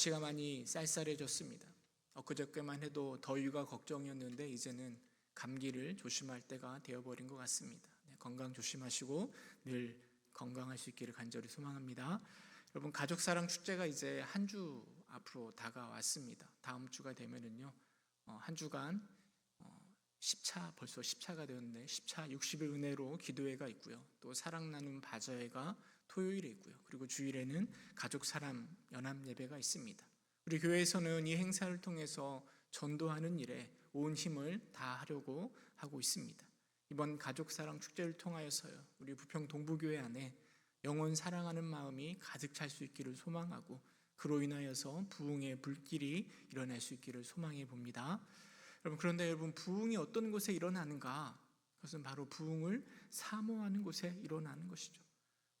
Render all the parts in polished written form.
날씨가 많이 쌀쌀해졌습니다. 엊그저께만 해도 더위가 걱정이었는데 이제는 감기를 조심할 때가 되어버린 것 같습니다. 건강 조심하시고 늘 건강할 수 있기를 간절히 소망합니다. 여러분, 가족사랑 축제가 이제 한 주 앞으로 다가왔습니다. 다음 주가 되면은요, 한 주간 10차, 벌써 10차가 되었는데 10차 60일 은혜로 기도회가 있고요. 또 사랑 나눔 바자회가 토요일에 있고요. 그리고 주일에는 가족 사람 연합 예배가 있습니다. 우리 교회에서는 이 행사를 통해서 전도하는 일에 온 힘을 다하려고 하고 있습니다. 이번 가족 사랑 축제를 통하여서요, 우리 부평 동부교회 안에 영혼 사랑하는 마음이 가득 찰 수 있기를 소망하고, 그로 인하여서 부흥의 불길이 일어날 수 있기를 소망해 봅니다. 그런데 여러분, 부흥이 어떤 곳에 일어나는가? 그것은 바로 부흥을 사모하는 곳에 일어나는 것이죠.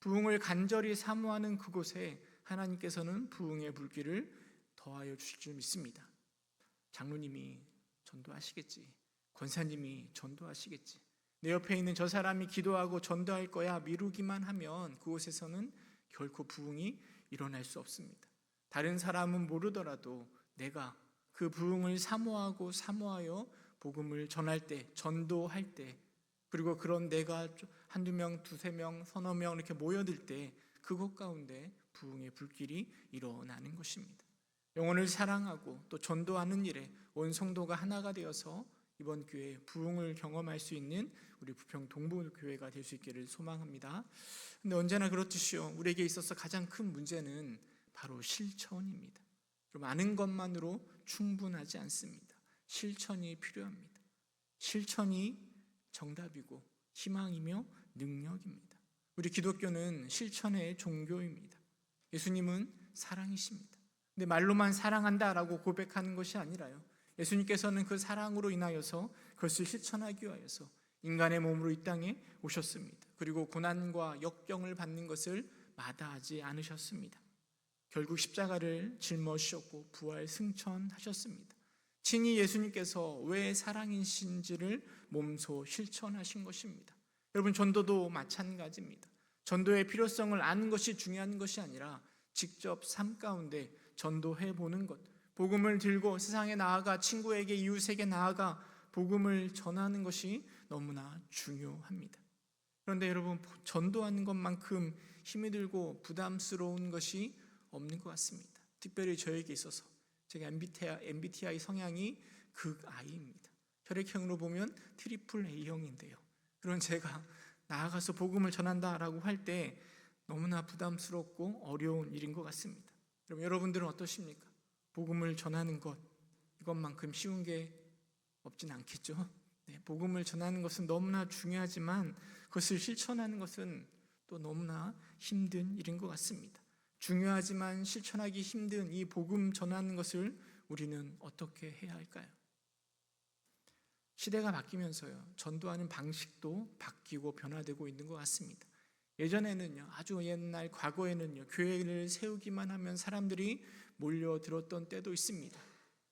부흥을 간절히 사모하는 그곳에 하나님께서는 부흥의 불길을 더하여 주실 줄 믿습니다. 장로님이 전도하시겠지, 권사님이 전도하시겠지, 내 옆에 있는 저 사람이 기도하고 전도할 거야 미루기만 하면 그곳에서는 결코 부흥이 일어날 수 없습니다. 다른 사람은 모르더라도 내가 그 부흥을 사모하여 복음을 전할 때, 전도할 때, 그리고 그런 내가 한두 명, 두세 명, 서너 명 이렇게 모여들 때 그곳 가운데 부흥의 불길이 일어나는 것입니다. 영혼을 사랑하고 또 전도하는 일에 온 성도가 하나가 되어서 이번 기회에 부흥을 경험할 수 있는 우리 부평 동부교회가 될 수 있기를 소망합니다. 근데 언제나 그렇듯이요, 우리에게 있어서 가장 큰 문제는 바로 실천입니다. 좀 아는 것만으로 충분하지 않습니다. 실천이 필요합니다. 실천이 정답이고 희망이며 능력입니다. 우리 기독교는 실천의 종교입니다. 예수님은 사랑이십니다. 근데 말로만 사랑한다라고 고백하는 것이 아니라요, 예수님께서는 그 사랑으로 인하여서 그것을 실천하기 위하여서 인간의 몸으로 이 땅에 오셨습니다. 그리고 고난과 역경을 받는 것을 마다하지 않으셨습니다. 결국 십자가를 짊어지셨고 부활 승천하셨습니다. 친히 예수님께서 왜 사랑이신지를 몸소 실천하신 것입니다. 여러분, 전도도 마찬가지입니다. 전도의 필요성을 아는 것이 중요한 것이 아니라 직접 삶 가운데 전도해 보는 것, 복음을 들고 세상에 나아가 친구에게, 이웃에게 나아가 복음을 전하는 것이 너무나 중요합니다. 그런데 여러분, 전도하는 것만큼 힘이 들고 부담스러운 것이 없는 것 같습니다. 특별히 저에게 있어서 제가 MBTI 성향이 극I입니다. 혈액형으로 보면 트리플 A형인데요, 그런 제가 나아가서 복음을 전한다라고 할 때 너무나 부담스럽고 어려운 일인 것 같습니다. 그럼 여러분들은 어떠십니까? 복음을 전하는 것, 이것만큼 쉬운 게 없진 않겠죠? 네, 복음을 전하는 것은 너무나 중요하지만 그것을 실천하는 것은 또 너무나 힘든 일인 것 같습니다. 중요하지만 실천하기 힘든 이 복음 전하는 것을 우리는 어떻게 해야 할까요? 시대가 바뀌면서요, 전도하는 방식도 바뀌고 변화되고 있는 것 같습니다. 예전에는요, 아주 옛날 과거에는요, 교회를 세우기만 하면 사람들이 몰려들었던 때도 있습니다.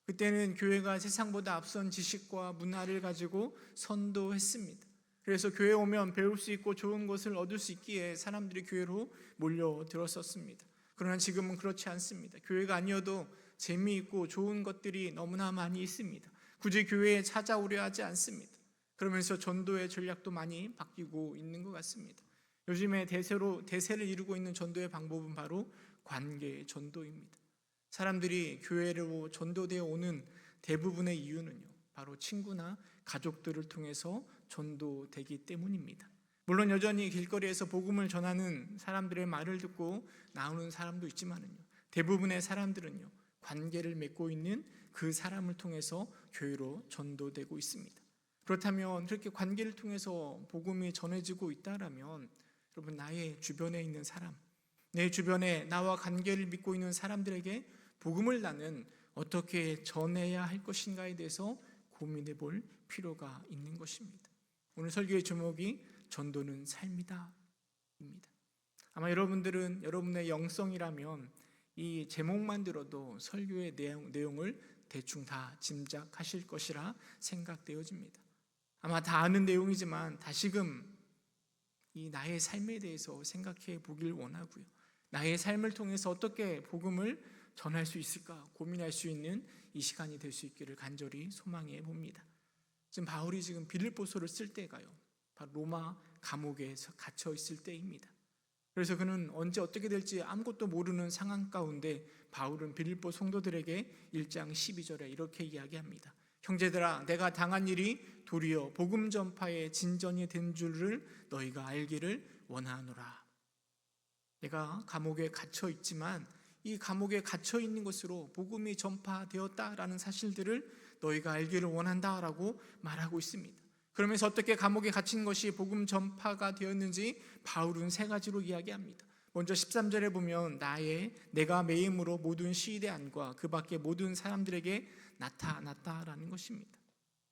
그때는 교회가 세상보다 앞선 지식과 문화를 가지고 선도했습니다. 그래서 교회에 오면 배울 수 있고 좋은 것을 얻을 수 있기에 사람들이 교회로 몰려들었었습니다. 그러나 지금은 그렇지 않습니다. 교회가 아니어도 재미있고 좋은 것들이 너무나 많이 있습니다. 굳이 교회에 찾아오려 하지 않습니다. 그러면서 전도의 전략도 많이 바뀌고 있는 것 같습니다. 요즘에 대세를 이루고 있는 전도의 방법은 바로 관계 전도입니다. 사람들이 교회로 전도되어 오는 대부분의 이유는요, 바로 친구나 가족들을 통해서 전도되기 때문입니다. 물론 여전히 길거리에서 복음을 전하는 사람들의 말을 듣고 나오는 사람도 있지만은요, 대부분의 사람들은요, 관계를 맺고 있는 그 사람을 통해서 교회로 전도되고 있습니다. 그렇다면 그렇게 관계를 통해서 복음이 전해지고 있다라면 여러분, 나의 주변에 있는 사람, 내 주변에 나와 관계를 맺고 있는 사람들에게 복음을 나는 어떻게 전해야 할 것인가에 대해서 고민해 볼 필요가 있는 것입니다. 오늘 설교의 제목이 전도는 삶이다 입니다. 아마 여러분들은 여러분의 영성이라면 이 제목만 들어도 설교의 내용을 대충 다 짐작하실 것이라 생각되어집니다. 아마 다 아는 내용이지만 다시금 이 나의 삶에 대해서 생각해 보길 원하고요, 나의 삶을 통해서 어떻게 복음을 전할 수 있을까 고민할 수 있는 이 시간이 될 수 있기를 간절히 소망해 봅니다. 지금 바울이 지금 빌립보서를 쓸 때가요, 바로 로마 감옥에 갇혀 있을 때입니다. 그래서 그는 언제 어떻게 될지 아무것도 모르는 상황 가운데 바울은 빌립보 성도들에게 1장 12절에 이렇게 이야기합니다. 형제들아, 내가 당한 일이 도리어 복음 전파의 진전이 된 줄을 너희가 알기를 원하노라. 내가 감옥에 갇혀 있지만 이 감옥에 갇혀 있는 것으로 복음이 전파되었다라는 사실들을 너희가 알기를 원한다라고 말하고 있습니다. 그러면서 어떻게 감옥에 갇힌 것이 복음 전파가 되었는지 바울은 세 가지로 이야기합니다. 먼저 13절에 보면 내가 매임으로 모든 시대 안과 그 밖의 모든 사람들에게 나타났다라는 것입니다.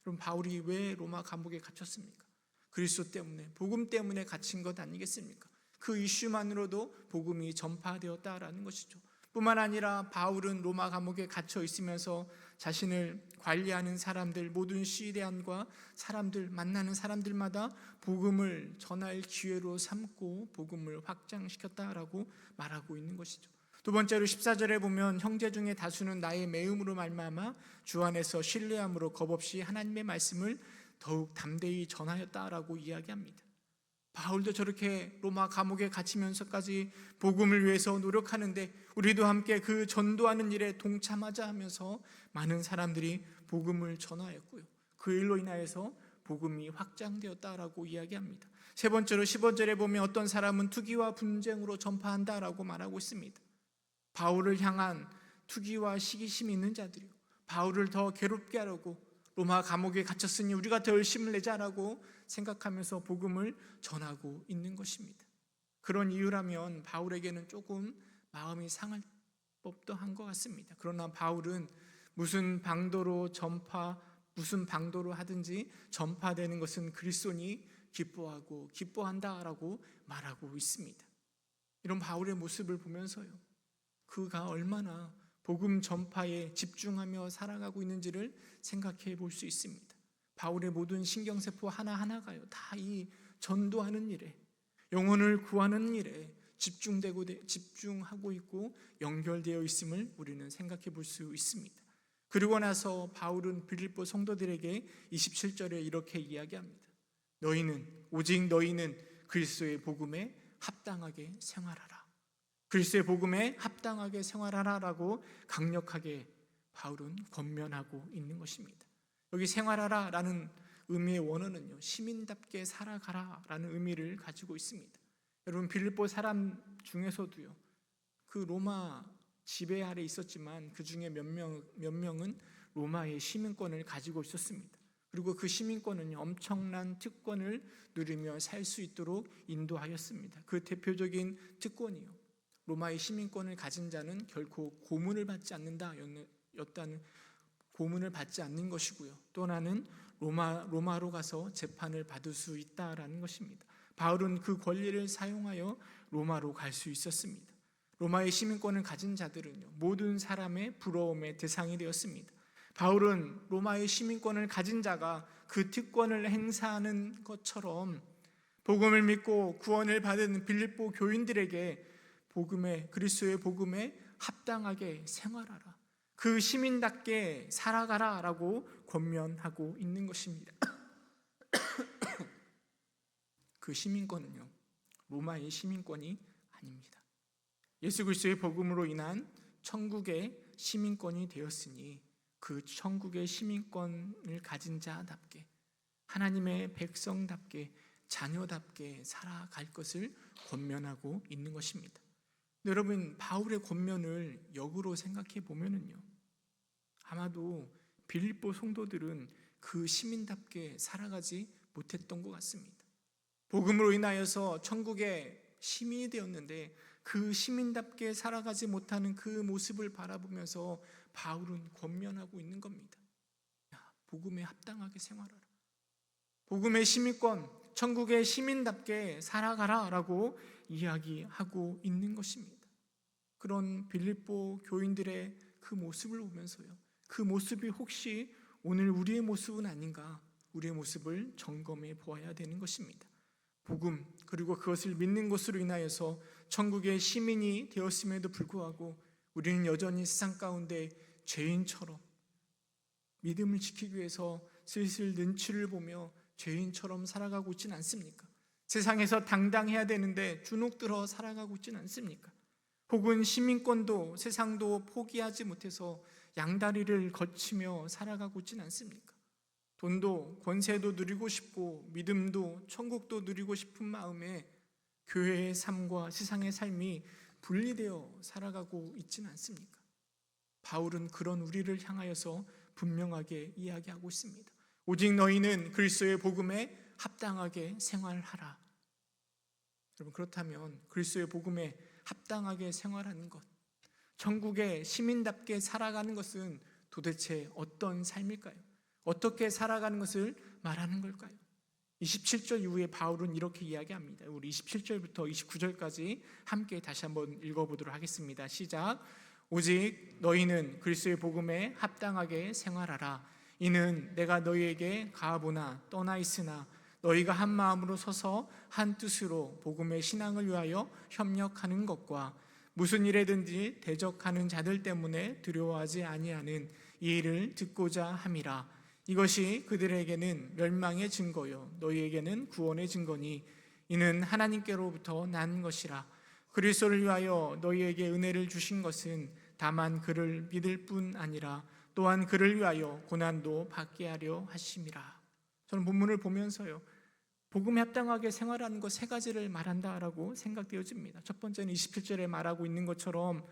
그럼 바울이 왜 로마 감옥에 갇혔습니까? 그리스도 때문에, 복음 때문에 갇힌 것 아니겠습니까? 그 이슈만으로도 복음이 전파되었다라는 것이죠. 뿐만 아니라 바울은 로마 감옥에 갇혀 있으면서 자신을 관리하는 사람들, 모든 시대안과 사람들, 만나는 사람들마다 복음을 전할 기회로 삼고 복음을 확장시켰다라고 말하고 있는 것이죠. 두 번째로 14절에 보면 형제 중에 다수는 나의 매음으로 말미암아 주 안에서 신뢰함으로 겁없이 하나님의 말씀을 더욱 담대히 전하였다라고 이야기합니다. 바울도 저렇게 로마 감옥에 갇히면서까지 복음을 위해서 노력하는데 우리도 함께 그 전도하는 일에 동참하자 하면서 많은 사람들이 복음을 전하였고요, 그 일로 인하여서 복음이 확장되었다라고 이야기합니다. 세 번째로 15절에 보면 어떤 사람은 투기와 분쟁으로 전파한다라고 말하고 있습니다. 바울을 향한 투기와 시기심이 있는 자들이요, 바울을 더 괴롭게 하려고 로마 감옥에 갇혔으니 우리가 더 열심을 내자라고 생각하면서 복음을 전하고 있는 것입니다. 그런 이유라면 바울에게는 조금 마음이 상할 법도 한 것 같습니다. 그러나 바울은 무슨 방도로 하든지 전파되는 것은 그리스도니 기뻐하고 기뻐한다라고 말하고 있습니다. 이런 바울의 모습을 보면서요, 그가 얼마나 복음 전파에 집중하며 살아가고 있는지를 생각해 볼 수 있습니다. 바울의 모든 신경세포 하나하나가요, 다 이 전도하는 일에, 영혼을 구하는 일에 집중하고 있고 연결되어 있음을 우리는 생각해 볼 수 있습니다. 그리고 나서 바울은 빌립보 성도들에게 27절에 이렇게 이야기합니다. 오직 너희는 그리스도의 복음에 합당하게 생활하라. 그리스도의 복음에 합당하게 생활하라라고 강력하게 바울은 권면하고 있는 것입니다. 여기 생활하라라는 의미의 원어는요, 시민답게 살아가라라는 의미를 가지고 있습니다. 여러분, 빌립보 사람 중에서도요, 그 로마 지배 아래 있었지만 그 중에 몇 명은 로마의 시민권을 가지고 있었습니다. 그리고 그 시민권은 엄청난 특권을 누리며 살 수 있도록 인도하였습니다. 그 대표적인 특권이요, 로마의 시민권을 가진 자는 결코 고문을 받지 않는다였다는, 고문을 받지 않는 것이고요, 또 하나는 로마로 가서 재판을 받을 수 있다라는 것입니다. 바울은 그 권리를 사용하여 로마로 갈 수 있었습니다. 로마의 시민권을 가진 자들은요, 모든 사람의 부러움의 대상이 되었습니다. 바울은 로마의 시민권을 가진 자가 그 특권을 행사하는 것처럼 복음을 믿고 구원을 받은 빌립보 교인들에게 그리스도의 복음에 합당하게 생활하라, 그 시민답게 살아가라라고 권면하고 있는 것입니다. 그 시민권은요, 로마의 시민권이 아닙니다. 예수 그리스도의 복음으로 인한 천국의 시민권이 되었으니 그 천국의 시민권을 가진 자답게, 하나님의 백성답게, 자녀답게 살아갈 것을 권면하고 있는 것입니다. 여러분, 바울의 권면을 역으로 생각해 보면은요, 아마도 빌립보 성도들은 그 시민답게 살아가지 못했던 것 같습니다. 복음으로 인하여서 천국의 시민이 되었는데 그 시민답게 살아가지 못하는 그 모습을 바라보면서 바울은 권면하고 있는 겁니다. 복음에 합당하게 생활하라, 복음의 시민권, 천국의 시민답게 살아가라 라고 이야기하고 있는 것입니다. 그런 빌립보 교인들의 그 모습을 보면서요, 그 모습이 혹시 오늘 우리의 모습은 아닌가, 우리의 모습을 점검해 보아야 되는 것입니다. 복음, 그리고 그것을 믿는 것으로 인하여서 천국의 시민이 되었음에도 불구하고 우리는 여전히 세상 가운데 죄인처럼 믿음을 지키기 위해서 슬슬 눈치를 보며 죄인처럼 살아가고 있지는 않습니까? 세상에서 당당해야 되는데 주눅들어 살아가고 있지는 않습니까? 혹은 시민권도 세상도 포기하지 못해서 양다리를 거치며 살아가고 있지는 않습니까? 돈도 권세도 누리고 싶고 믿음도 천국도 누리고 싶은 마음에 교회의 삶과 세상의 삶이 분리되어 살아가고 있지는 않습니까? 바울은 그런 우리를 향하여서 분명하게 이야기하고 있습니다. 오직 너희는 그리스도의 복음에 합당하게 생활하라. 여러분, 그렇다면 그리스도의 복음에 합당하게 생활하는 것, 천국의 시민답게 살아가는 것은 도대체 어떤 삶일까요? 어떻게 살아가는 것을 말하는 걸까요? 27절 이후에 바울은 이렇게 이야기합니다. 우리 27절부터 29절까지 함께 다시 한번 읽어보도록 하겠습니다. 시작. 오직 너희는 그리스도의 복음에 합당하게 생활하라. 이는 내가 너희에게 가보나 떠나 있으나 너희가 한 마음으로 서서 한 뜻으로 복음의 신앙을 위하여 협력하는 것과 무슨 일에든지 대적하는 자들 때문에 두려워하지 아니하는 이 일을 듣고자 함이라. 이것이 그들에게는 멸망의 증거요 너희에게는 구원의 증거니 이는 하나님께로부터 난 것이라. 그리스도를 위하여 너희에게 은혜를 주신 것은 다만 그를 믿을 뿐 아니라 또한 그를 위하여 고난도 받게 하려 하심이라. 저는 본문을 보면서요, 복음에 합당하게 생활하는 것 세 가지를 말한다라고 생각되어집니다. 첫 번째는 27절에 말하고 있는 것처럼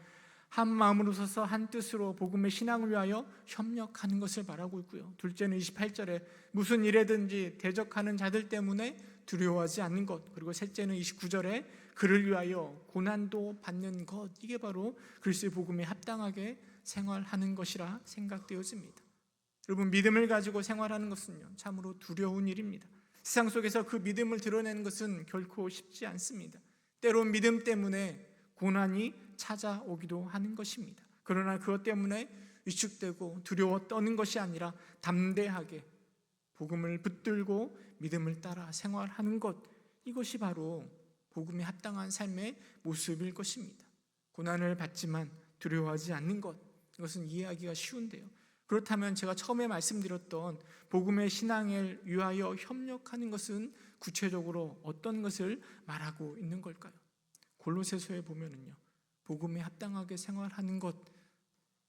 한 마음으로 서서 한 뜻으로 복음의 신앙을 위하여 협력하는 것을 말하고 있고요. 둘째는 28절에 무슨 일에든지 대적하는 자들 때문에 두려워하지 않는 것, 그리고 셋째는 29절에 그를 위하여 고난도 받는 것, 이게 바로 그리스도의 복음에 합당하게 생활하는 것이라 생각되어집니다. 여러분, 믿음을 가지고 생활하는 것은요, 참으로 두려운 일입니다. 세상 속에서 그 믿음을 드러내는 것은 결코 쉽지 않습니다. 때론 믿음 때문에 고난이 찾아오기도 하는 것입니다. 그러나 그것 때문에 위축되고 두려워 떠는 것이 아니라 담대하게 복음을 붙들고 믿음을 따라 생활하는 것, 이것이 바로 복음에 합당한 삶의 모습일 것입니다. 고난을 받지만 두려워하지 않는 것, 이것은 이해하기가 쉬운데요, 그렇다면 제가 처음에 말씀드렸던 복음의 신앙을 위하여 협력하는 것은 구체적으로 어떤 것을 말하고 있는 걸까요? 골로새서에 보면은요, 복음에 합당하게 생활하는 것,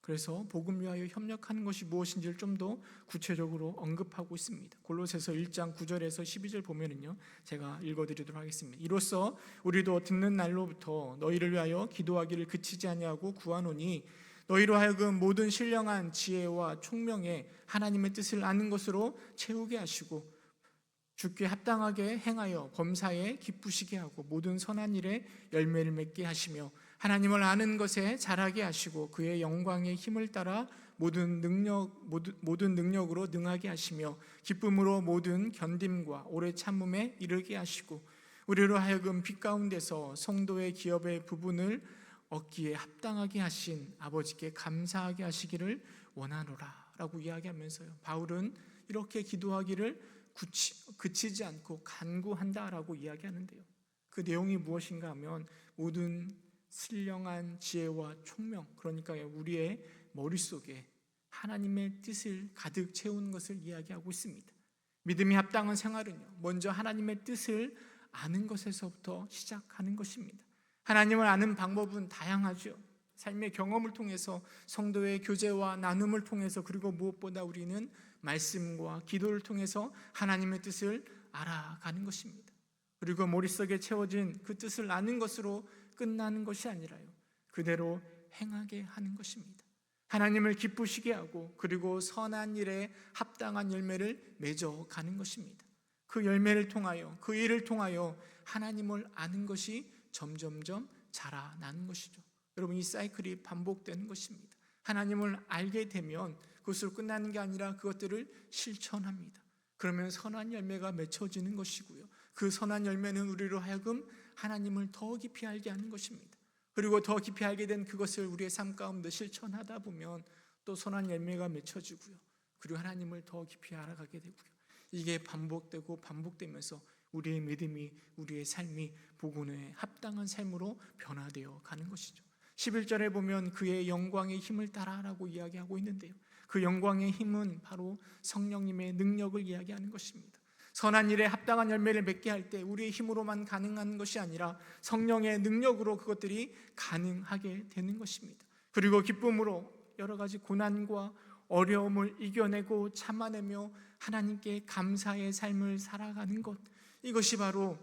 그래서 복음 위하여 협력하는 것이 무엇인지를 좀 더 구체적으로 언급하고 있습니다. 골로새서 1장 9절에서 12절 보면은요, 제가 읽어드리도록 하겠습니다. 이로써 우리도 듣는 날로부터 너희를 위하여 기도하기를 그치지 아니하고 구하노니 너희로 하여금 모든 신령한 지혜와 총명에 하나님의 뜻을 아는 것으로 채우게 하시고 주께 합당하게 행하여 범사에 기쁘시게 하고 모든 선한 일에 열매를 맺게 하시며 하나님을 아는 것에 자라게 하시고 그의 영광의 힘을 따라 모든 능력으로 능하게 하시며 기쁨으로 모든 견딤과 오래 참음에 이르게 하시고 우리로 하여금 빛 가운데서 성도의 기업의 부분을 얻기에 합당하게 하신 아버지께 감사하게 하시기를 원하노라 라고 이야기하면서요, 바울은 이렇게 기도하기를 그치지 않고 간구한다라고 이야기하는데요, 그 내용이 무엇인가 하면 모든 신령한 지혜와 총명, 그러니까 우리의 머릿속에 하나님의 뜻을 가득 채우는 것을 이야기하고 있습니다. 믿음이 합당한 생활은요, 먼저 하나님의 뜻을 아는 것에서부터 시작하는 것입니다. 하나님을 아는 방법은 다양하죠. 삶의 경험을 통해서, 성도의 교제와 나눔을 통해서, 그리고 무엇보다 우리는 말씀과 기도를 통해서 하나님의 뜻을 알아가는 것입니다. 그리고 머릿속에 채워진 그 뜻을 아는 것으로 끝나는 것이 아니라요, 그대로 행하게 하는 것입니다. 하나님을 기쁘시게 하고 그리고 선한 일에 합당한 열매를 맺어가는 것입니다. 그 열매를 통하여, 그 일을 통하여 하나님을 아는 것이 점점점 자라나는 것이죠. 여러분, 이 사이클이 반복되는 것입니다. 하나님을 알게 되면 그것으로 끝나는 게 아니라 그것들을 실천합니다. 그러면 선한 열매가 맺혀지는 것이고요, 그 선한 열매는 우리로 하여금 하나님을 더 깊이 알게 하는 것입니다. 그리고 더 깊이 알게 된 그것을 우리의 삶 가운데 실천하다 보면 또 선한 열매가 맺혀지고요, 그리고 하나님을 더 깊이 알아가게 되고요, 이게 반복되고 반복되면서 우리의 믿음이, 우리의 삶이 복음에 합당한 삶으로 변화되어 가는 것이죠. 11절에 보면 그의 영광의 힘을 따라라고 이야기하고 있는데요, 그 영광의 힘은 바로 성령님의 능력을 이야기하는 것입니다. 선한 일에 합당한 열매를 맺게 할 때 우리의 힘으로만 가능한 것이 아니라 성령의 능력으로 그것들이 가능하게 되는 것입니다. 그리고 기쁨으로 여러 가지 고난과 어려움을 이겨내고 참아내며 하나님께 감사의 삶을 살아가는 것, 이것이 바로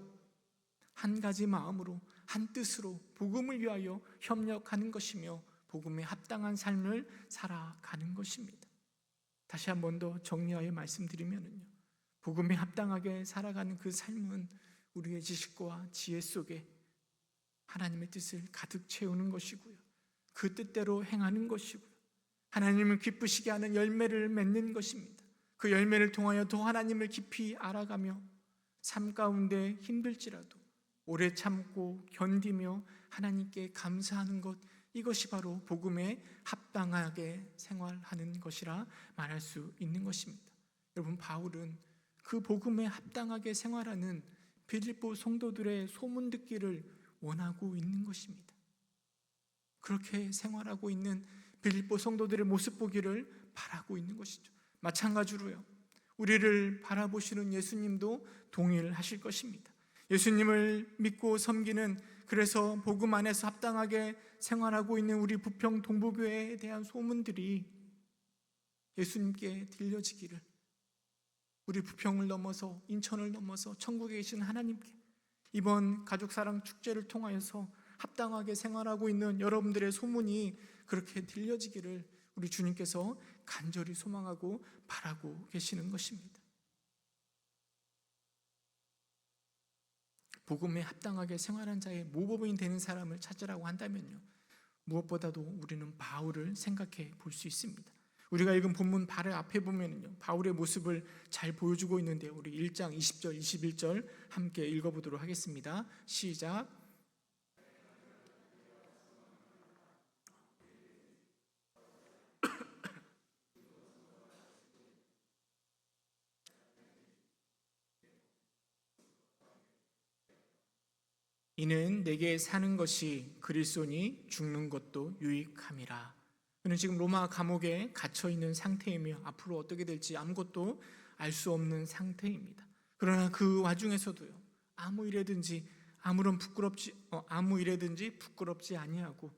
한 가지 마음으로 한 뜻으로 복음을 위하여 협력하는 것이며 복음에 합당한 삶을 살아가는 것입니다. 다시 한 번 더 정리하여 말씀드리면요, 복음에 합당하게 살아가는 그 삶은 우리의 지식과 지혜 속에 하나님의 뜻을 가득 채우는 것이고요, 그 뜻대로 행하는 것이고요, 하나님을 기쁘시게 하는 열매를 맺는 것입니다. 그 열매를 통하여 더 하나님을 깊이 알아가며 삶 가운데 힘들지라도 오래 참고 견디며 하나님께 감사하는 것, 이것이 바로 복음에 합당하게 생활하는 것이라 말할 수 있는 것입니다. 여러분, 바울은 그 복음에 합당하게 생활하는 빌립보 성도들의 소문 듣기를 원하고 있는 것입니다. 그렇게 생활하고 있는 빌립보 성도들의 모습 보기를 바라고 있는 것이죠. 마찬가지로요, 우리를 바라보시는 예수님도 동일하실 것입니다. 예수님을 믿고 섬기는, 그래서 복음 안에서 합당하게 생활하고 있는 우리 부평 동부교회에 대한 소문들이 예수님께 들려지기를, 우리 부평을 넘어서 인천을 넘어서 천국에 계신 하나님께 이번 가족사랑 축제를 통하여서 합당하게 생활하고 있는 여러분들의 소문이 그렇게 들려지기를 우리 주님께서 간절히 소망하고 바라고 계시는 것입니다. 복음에 합당하게 생활한 자의 모범이 되는 사람을 찾으라고 한다면요, 무엇보다도 우리는 바울을 생각해 볼 수 있습니다. 우리가 읽은 본문 바로 앞에 보면요, 바울의 모습을 잘 보여주고 있는데 우리 1장 20절 21절 함께 읽어보도록 하겠습니다. 시작. 이는 내게 사는 것이 그리스도니 죽는 것도 유익함이라. 그는 지금 로마 감옥에 갇혀 있는 상태이며 앞으로 어떻게 될지 아무것도 알 수 없는 상태입니다. 그러나 그 와중에서도요, 아무 일에든지 부끄럽지 아니하고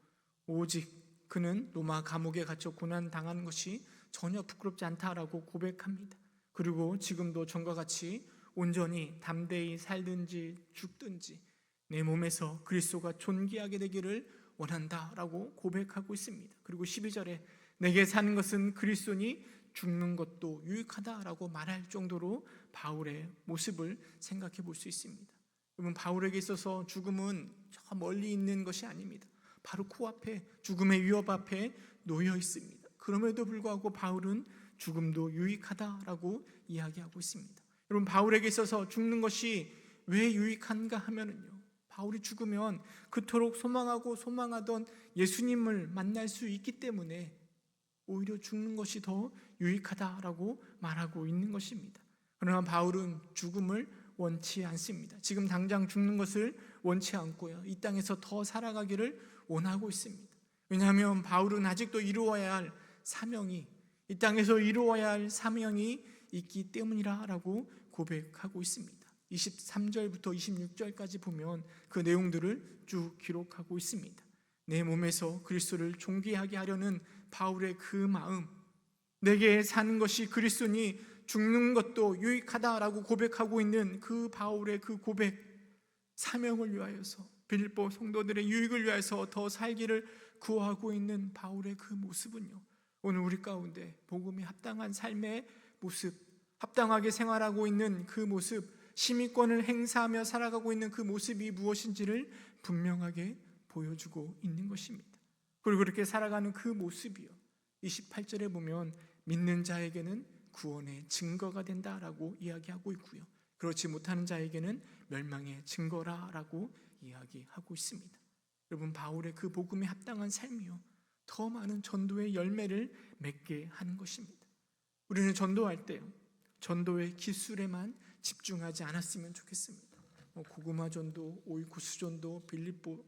오직 그는 로마 감옥에 갇혀 고난 당하는 것이 전혀 부끄럽지 않다라고 고백합니다. 그리고 지금도 전과 같이 온전히 담대히 살든지 죽든지 내 몸에서 그리스도가 존귀하게 되기를 원한다라고 고백하고 있습니다. 그리고 12절에 내게 사는 것은 그리스도니 죽는 것도 유익하다라고 말할 정도로 바울의 모습을 생각해 볼 수 있습니다. 여러분, 바울에게 있어서 죽음은 저 멀리 있는 것이 아닙니다. 바로 코앞에, 죽음의 위협 앞에 놓여 있습니다. 그럼에도 불구하고 바울은 죽음도 유익하다라고 이야기하고 있습니다. 여러분, 바울에게 있어서 죽는 것이 왜 유익한가 하면은요, 바울이 죽으면 그토록 소망하던 예수님을 만날 수 있기 때문에 오히려 죽는 것이 더 유익하다라고 말하고 있는 것입니다. 그러나 바울은 죽음을 원치 않습니다. 지금 당장 죽는 것을 원치 않고요, 이 땅에서 더 살아가기를 원하고 있습니다. 왜냐하면 바울은 아직도 이루어야 할 사명이, 이 땅에서 이루어야 할 사명이 있기 때문이라고 고백하고 있습니다. 23절부터 26절까지 보면 그 내용들을 쭉 기록하고 있습니다. 내 몸에서 그리스도를 존귀하게 하려는 바울의 그 마음, 내게 사는 것이 그리스도니 죽는 것도 유익하다라고 고백하고 있는 그 바울의 그 고백, 사명을 위하여서, 빌립보 성도들의 유익을 위하여서 더 살기를 구하고 있는 바울의 그 모습은요, 오늘 우리 가운데 복음에 합당한 삶의 모습, 합당하게 생활하고 있는 그 모습, 시민권을 행사하며 살아가고 있는 그 모습이 무엇인지를 분명하게 보여주고 있는 것입니다. 그리고 그렇게 살아가는 그 모습이요, 28절에 보면 믿는 자에게는 구원의 증거가 된다라고 이야기하고 있고요, 그렇지 못하는 자에게는 멸망의 증거라라고 이야기하고 있습니다. 여러분, 바울의 그 복음에 합당한 삶이요, 더 많은 전도의 열매를 맺게 하는 것입니다. 우리는 전도할 때요, 전도의 기술에만 집중하지 않았으면 좋겠습니다. 고구마 전도, 오이쿠스 전도,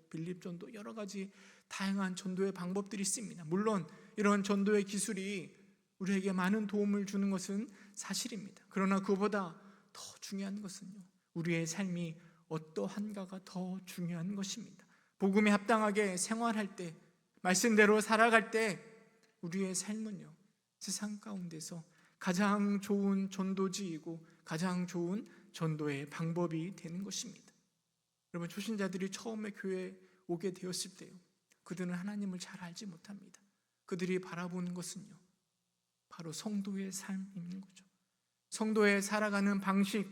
빌립 전도, 여러 가지 다양한 전도의 방법들이 있습니다. 물론 이런 전도의 기술이 우리에게 많은 도움을 주는 것은 사실입니다. 그러나 그보다 더 중요한 것은요, 우리의 삶이 어떠한가가 더 중요한 것입니다. 복음에 합당하게 생활할 때, 말씀대로 살아갈 때 우리의 삶은요, 세상 가운데서 가장 좋은 전도지이고 가장 좋은 전도의 방법이 되는 것입니다. 여러분, 초신자들이 처음에 교회에 오게 되었을 때요, 그들은 하나님을 잘 알지 못합니다. 그들이 바라보는 것은요, 바로 성도의 삶인 거죠. 성도의 살아가는 방식,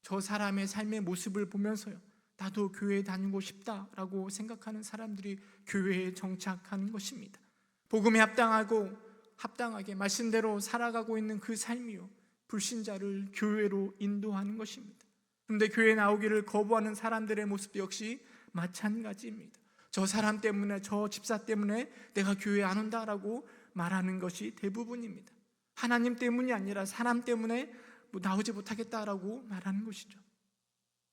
저 사람의 삶의 모습을 보면서요, 나도 교회에 다니고 싶다라고 생각하는 사람들이 교회에 정착하는 것입니다. 복음에 합당하게 말씀대로 살아가고 있는 그 삶이요, 불신자를 교회로 인도하는 것입니다. 그런데 교회에 나오기를 거부하는 사람들의 모습도 역시 마찬가지입니다. 저 사람 때문에, 저 집사 때문에 내가 교회에 안 온다라고 말하는 것이 대부분입니다. 하나님 때문이 아니라 사람 때문에 나오지 못하겠다라고 말하는 것이죠.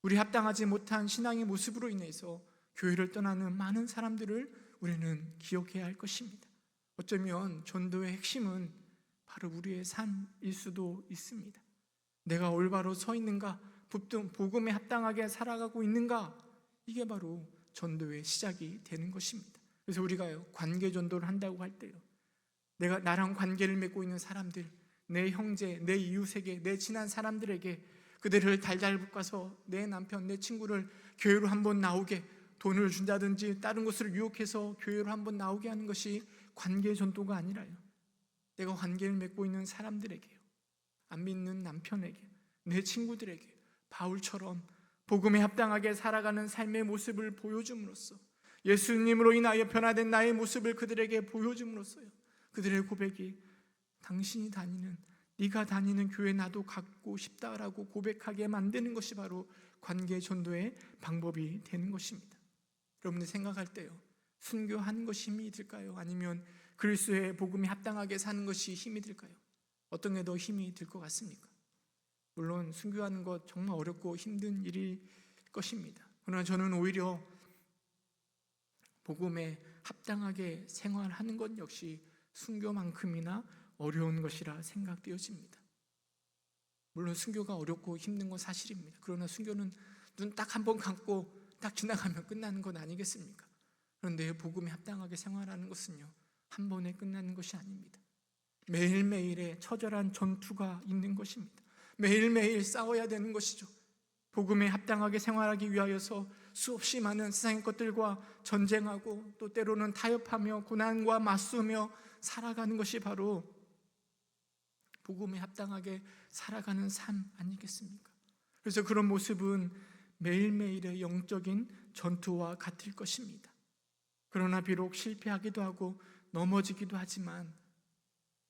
우리 합당하지 못한 신앙의 모습으로 인해서 교회를 떠나는 많은 사람들을 우리는 기억해야 할 것입니다. 어쩌면 전도의 핵심은 바로 우리의 삶일 수도 있습니다. 내가 올바로 서 있는가, 복음에 합당하게 살아가고 있는가, 이게 바로 전도의 시작이 되는 것입니다. 그래서 우리가요, 관계 전도를 한다고 할 때요, 내가 나랑 관계를 맺고 있는 사람들, 내 형제, 내 이웃에게, 내 친한 사람들에게 그들을 달달 볶아서 내 남편, 내 친구를 교회로 한번 나오게 돈을 준다든지 다른 곳을 유혹해서 교회로 한번 나오게 하는 것이 관계 전도가 아니라요, 내가 관계를 맺고 있는 사람들에게요, 안 믿는 남편에게, 내 친구들에게 바울처럼 복음에 합당하게 살아가는 삶의 모습을 보여줌으로써, 예수님으로 인하여 변화된 나의 모습을 그들에게 보여줌으로써요, 그들의 고백이 당신이 다니는, 네가 다니는 교회 나도 갖고 싶다라고 고백하게 만드는 것이 바로 관계 전도의 방법이 되는 것입니다. 여러분들 생각할 때요, 순교하는 것이 힘이 들까요? 아니면 그리스도의 복음에 합당하게 사는 것이 힘이 들까요? 어떤 게 더 힘이 들 것 같습니까? 물론 순교하는 것 정말 어렵고 힘든 일일 것입니다. 그러나 저는 오히려 복음에 합당하게 생활하는 것 역시 순교만큼이나 어려운 것이라 생각되어집니다. 물론 순교가 어렵고 힘든 건 사실입니다. 그러나 순교는 눈 딱 한 번 감고 딱 지나가면 끝나는 건 아니겠습니까? 그런데 복음에 합당하게 생활하는 것은요, 한 번에 끝나는 것이 아닙니다. 매일매일의 처절한 전투가 있는 것입니다. 매일매일 싸워야 되는 것이죠. 복음에 합당하게 생활하기 위하여서 수없이 많은 세상의 것들과 전쟁하고 또 때로는 타협하며 고난과 맞서며 살아가는 것이 바로 복음에 합당하게 살아가는 삶 아니겠습니까? 그래서 그런 모습은 매일매일의 영적인 전투와 같을 것입니다. 그러나 비록 실패하기도 하고 넘어지기도 하지만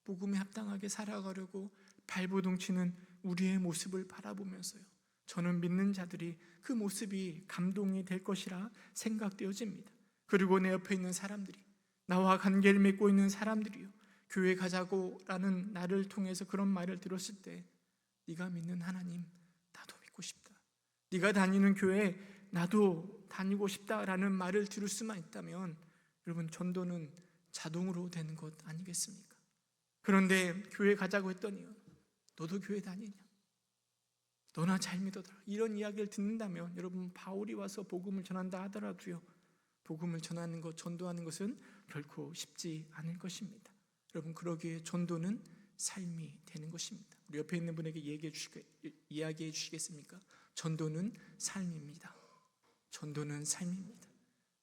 복음에 합당하게 살아가려고 발버둥치는 우리의 모습을 바라보면서요, 저는 믿는 자들이 그 모습이 감동이 될 것이라 생각되어집니다. 그리고 내 옆에 있는 사람들이, 나와 관계를 맺고 있는 사람들이요, 교회 가자고 라는 나를 통해서 그런 말을 들었을 때, 네가 믿는 하나님 나도 믿고 싶다, 네가 다니는 교회 나도 다니고 싶다라는 말을 들을 수만 있다면 여러분, 전도는 자동으로 되는 것 아니겠습니까? 그런데 교회 가자고 했더니 너도 교회 다니냐? 너나 잘 믿어라. 이런 이야기를 듣는다면 여러분, 바울이 와서 복음을 전한다 하더라도요, 복음을 전하는 것, 전도하는 것은 결코 쉽지 않을 것입니다. 여러분, 그러기에 전도는 삶이 되는 것입니다. 우리 옆에 있는 분에게 이야기해 주시겠습니까? 전도는 삶입니다. 전도는 삶입니다.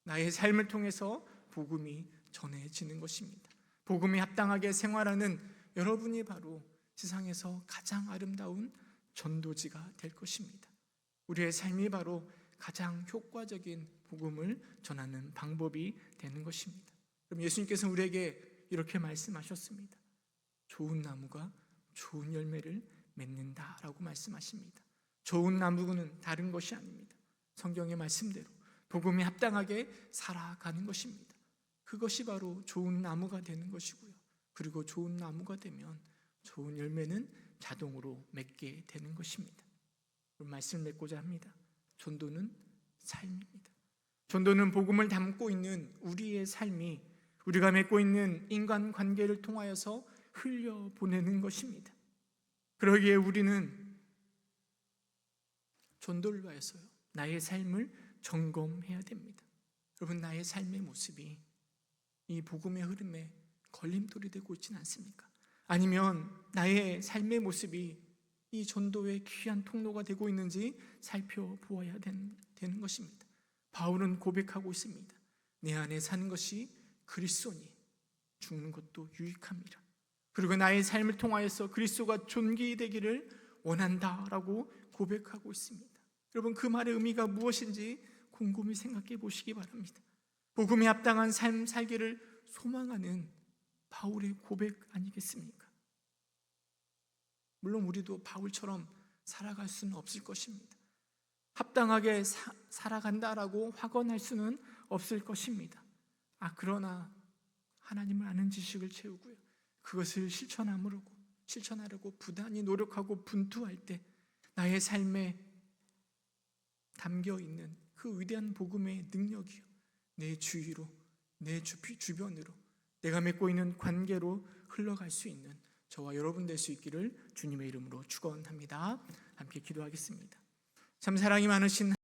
나의 삶을 통해서 복음이 전해지는 것입니다. 복음에 합당하게 생활하는 여러분이 바로 세상에서 가장 아름다운 전도지가 될 것입니다. 우리의 삶이 바로 가장 효과적인 복음을 전하는 방법이 되는 것입니다. 그럼 예수님께서는 우리에게 이렇게 말씀하셨습니다. 좋은 나무가 좋은 열매를 맺는다라고 말씀하십니다. 좋은 나무는 다른 것이 아닙니다. 성경의 말씀대로 복음에 합당하게 살아가는 것입니다. 그것이 바로 좋은 나무가 되는 것이고요, 그리고 좋은 나무가 되면 좋은 열매는 자동으로 맺게 되는 것입니다. 말씀을 맺고자 합니다. 전도는 삶입니다. 전도는 복음을 담고 있는 우리의 삶이 우리가 맺고 있는 인간관계를 통하여서 흘려보내는 것입니다. 그러기에 우리는 전도를 위해서요, 나의 삶을 점검해야 됩니다. 여러분, 나의 삶의 모습이 이 복음의 흐름에 걸림돌이 되고 있지는 않습니까? 아니면 나의 삶의 모습이 이 전도의 귀한 통로가 되고 있는지 살펴보아야 되는 것입니다. 바울은 고백하고 있습니다. 내 안에 사는 것이 그리스도니 죽는 것도 유익함이라. 그리고 나의 삶을 통하여서 그리스도가 존귀되기를 원한다라고 고백하고 있습니다. 여러분, 그 말의 의미가 무엇인지 곰곰이 생각해 보시기 바랍니다. 복음에 합당한 삶 살기를 소망하는 바울의 고백 아니겠습니까? 물론 우리도 바울처럼 살아갈 수는 없을 것입니다. 합당하게 살아간다라고 확언할 수는 없을 것입니다. 그러나 하나님을 아는 지식을 채우고요, 그것을 실천하려고 부단히 노력하고 분투할 때 나의 삶에 담겨있는 그 위대한 복음의 능력이요, 내 주위로, 내 주변으로, 내가 맺고 있는 관계로 흘러갈 수 있는 저와 여러분 될 수 있기를 주님의 이름으로 축원합니다. 함께 기도하겠습니다. 참 사랑이 많으신